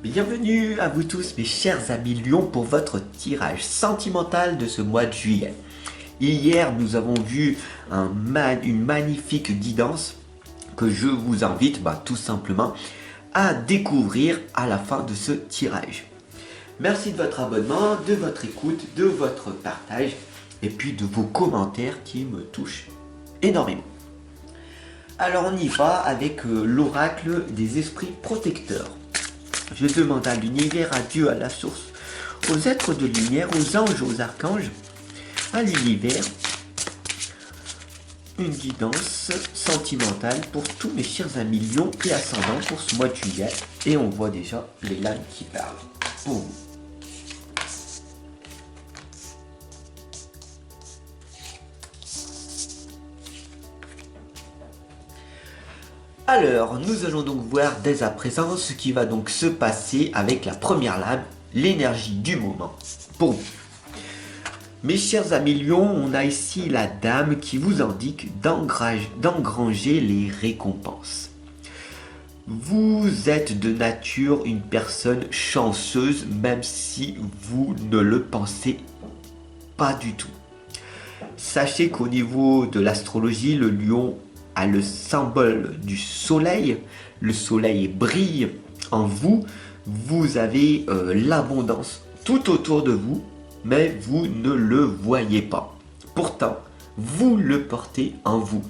Bienvenue à vous tous mes chers amis Lions pour votre tirage sentimental de ce mois de juillet. Hier nous avons vu une magnifique guidance que je vous invite tout simplement à découvrir à la fin de ce tirage. Merci de votre abonnement, de votre écoute, de votre partage et puis de vos commentaires qui me touchent énormément. Alors on y va avec l'oracle des esprits protecteurs. Je demande à l'univers, à Dieu, à la source, aux êtres de lumière, aux anges, aux archanges, à l'univers, une guidance sentimentale pour tous mes chers amis Lions et ascendants pour ce mois de juillet. Et on voit déjà les lames qui parlent pour vous. Alors, nous allons donc voir dès à présent ce qui va donc se passer avec la première lame, l'énergie du moment, pour vous. Mes chers amis Lions, on a ici la dame qui vous indique d'engranger les récompenses. Vous êtes de nature une personne chanceuse, même si vous ne le pensez pas du tout. Sachez qu'au niveau de l'astrologie, le lion a le symbole du soleil. Le soleil brille en vous. Vous avez l'abondance tout autour de vous, mais vous ne le voyez pas. Pourtant, vous le portez en vous.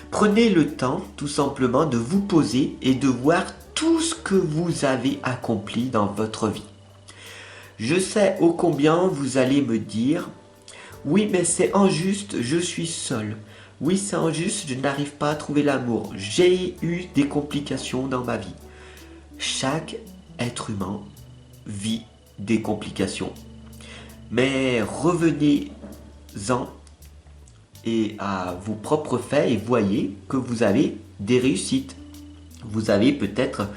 Prenez le temps tout simplement de vous poser et de voir tout ce que vous avez accompli dans votre vie. Je sais ô combien vous allez me dire « Oui, mais c'est injuste, je suis seul. » Oui, c'est injuste, je n'arrive pas à trouver l'amour. J'ai eu des complications dans ma vie. Chaque être humain vit des complications. Mais revenez-en et à vos propres faits et voyez que vous avez des réussites. Vous avez peut-être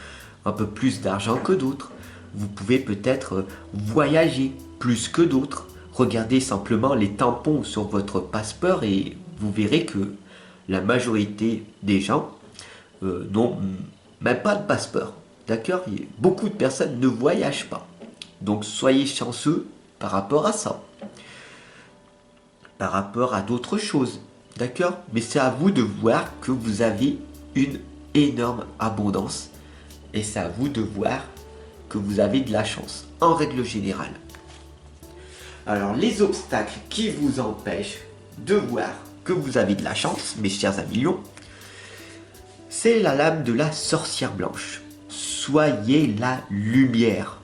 un peu plus d'argent que d'autres. Vous pouvez peut-être voyager plus que d'autres. Regardez simplement les tampons sur votre passeport et vous verrez que la majorité des gens n'ont même pas de passeport. D'accord? Beaucoup de personnes ne voyagent pas. Donc soyez chanceux par rapport à ça. Par rapport à d'autres choses. D'accord? Mais c'est à vous de voir que vous avez une énorme abondance. Et c'est à vous de voir que vous avez de la chance. En règle générale. Alors les obstacles qui vous empêchent de voir que vous avez de la chance, mes chers amis Lions, c'est la lame de la sorcière blanche. Soyez la lumière.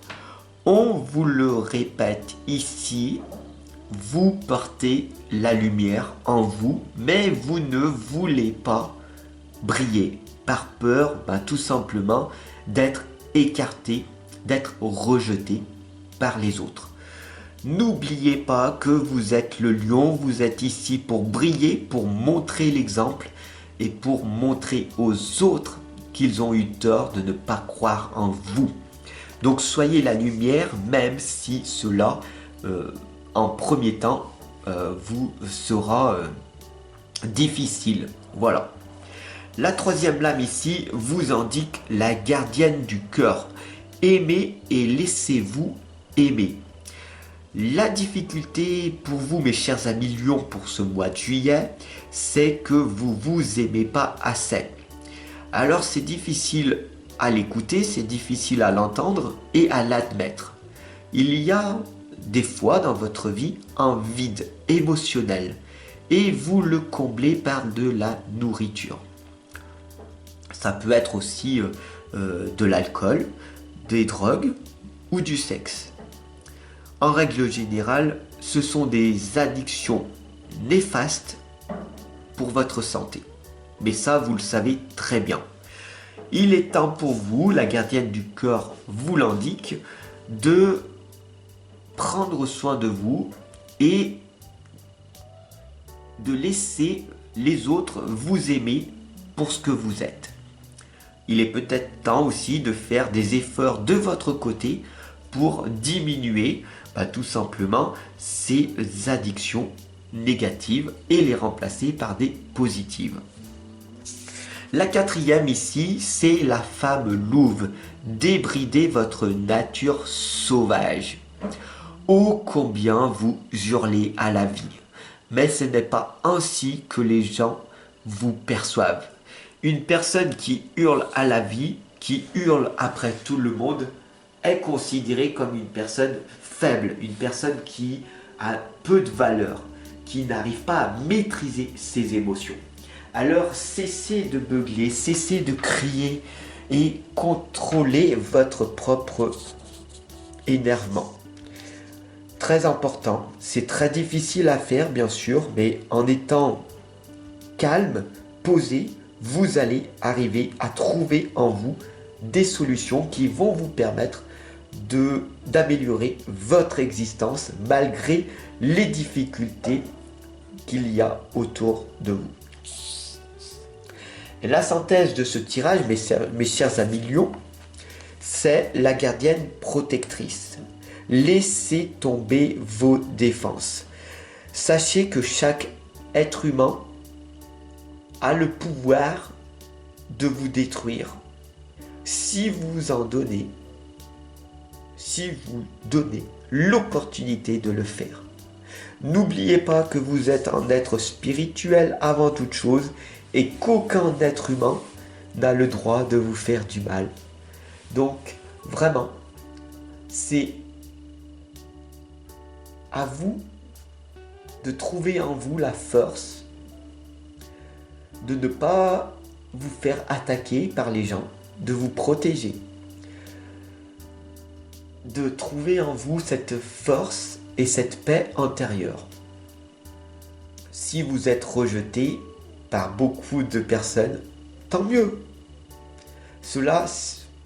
On vous le répète ici, vous portez la lumière en vous, mais vous ne voulez pas briller par peur, tout simplement, d'être écarté, d'être rejeté par les autres. N'oubliez pas que vous êtes le lion, vous êtes ici pour briller, pour montrer l'exemple et pour montrer aux autres qu'ils ont eu tort de ne pas croire en vous. Donc soyez la lumière, même si cela, en premier temps, vous sera difficile. Voilà. La troisième lame ici vous indique la gardienne du cœur. Aimez et laissez-vous aimer. La difficulté pour vous, mes chers amis Lions, pour ce mois de juillet, c'est que vous vous aimez pas assez. Alors c'est difficile à l'écouter, c'est difficile à l'entendre et à l'admettre. Il y a des fois dans votre vie un vide émotionnel et vous le comblez par de la nourriture. Ça peut être aussi de l'alcool, des drogues ou du sexe. En règle générale, ce sont des addictions néfastes pour votre santé. Mais ça, vous le savez très bien. Il est temps pour vous, la gardienne du cœur vous l'indique, de prendre soin de vous et de laisser les autres vous aimer pour ce que vous êtes. Il est peut-être temps aussi de faire des efforts de votre côté pour diminuer tout simplement ces addictions négatives et les remplacer par des positives. La quatrième ici, c'est la femme louve. Débridez votre nature sauvage. Ô combien vous hurlez à la vie. Mais ce n'est pas ainsi que les gens vous perçoivent. Une personne qui hurle à la vie, qui hurle après tout le monde, est considérée comme une personne faible, une personne qui a peu de valeur, qui n'arrive pas à maîtriser ses émotions. Alors cessez de beugler, cessez de crier et contrôlez votre propre énervement. Très important, c'est très difficile à faire bien sûr, mais en étant calme, posé, vous allez arriver à trouver en vous des solutions qui vont vous permettre d'améliorer votre existence malgré les difficultés qu'il y a autour de vous. Et la synthèse de ce tirage, mes chers amis lions, c'est la gardienne protectrice. Laissez tomber vos défenses. Sachez que chaque être humain a le pouvoir de vous détruire si vous en donnez, si vous donnez l'opportunité de le faire. N'oubliez pas que vous êtes un être spirituel avant toute chose et qu'aucun être humain n'a le droit de vous faire du mal. Donc, vraiment, c'est à vous de trouver en vous la force de ne pas vous faire attaquer par les gens, de vous protéger, de trouver en vous cette force et cette paix intérieure. Si vous êtes rejeté par beaucoup de personnes, tant mieux. Cela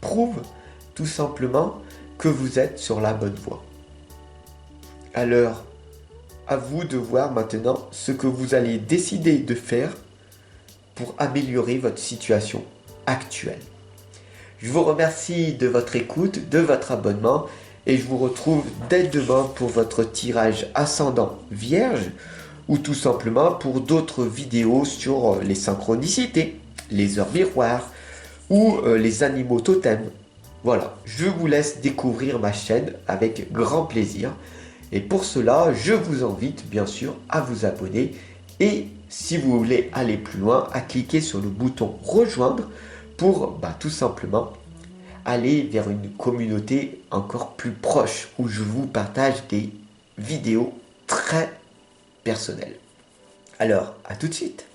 prouve tout simplement que vous êtes sur la bonne voie. Alors, à vous de voir maintenant ce que vous allez décider de faire pour améliorer votre situation actuelle. Je vous remercie de votre écoute, de votre abonnement et je vous retrouve dès demain pour votre tirage ascendant vierge ou tout simplement pour d'autres vidéos sur les synchronicités, les heures miroirs ou les animaux totems. Voilà, je vous laisse découvrir ma chaîne avec grand plaisir. Et pour cela, je vous invite bien sûr à vous abonner et si vous voulez aller plus loin, à cliquer sur le bouton rejoindre pour tout simplement aller vers une communauté encore plus proche où je vous partage des vidéos très personnelles. Alors, à tout de suite!